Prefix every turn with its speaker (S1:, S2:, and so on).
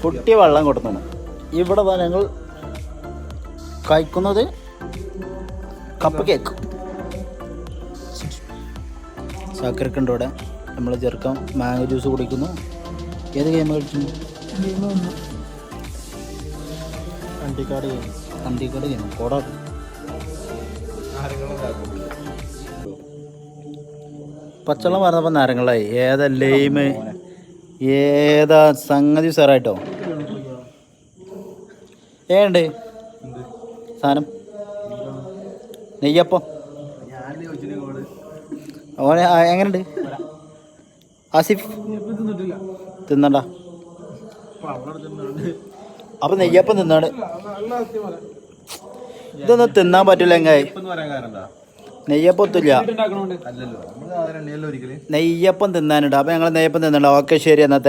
S1: കുട്ടി വെള്ളം കൊടുത്തു. ഇവിടെ ഞങ്ങൾ കഴിക്കുന്നത് കപ്പ് കേക്ക്. ചാക്കരക്കുണ്ട് ഇവിടെ. നമ്മൾ ചെറുക്കം മാങ്ങ ജ്യൂസ് കുടിക്കുന്നു. ഏത് ഗെയിം കളിച്ചു? അണ്ടിക്കാട് ഗെയിം കോടാ. പച്ചവെള്ളം പറഞ്ഞപ്പോൾ നാരങ്ങളായി. ഏതാ ലെയിം, ഏതാ സംഗതി സാറായിട്ടോ? ഏണ്ട് സാധനം നെയ്യപ്പം ഓനെ എങ്ങനെയുണ്ട് ആസിഫ്? തിന്നണ്ട. അപ്പൊ നെയ്യപ്പം തിന്നാണ്. ഇതൊന്നും തിന്നാൻ പറ്റില്ല. എങ്ങനെ നെയ്യപ്പം ഒത്തില്ല. നെയ്യപ്പം തിന്നാനുണ്ട്. അപ്പൊ ഞങ്ങൾ നെയ്യപ്പം തിന്നണ്ട. ഓക്കെ ശരി. എന്നത്തെ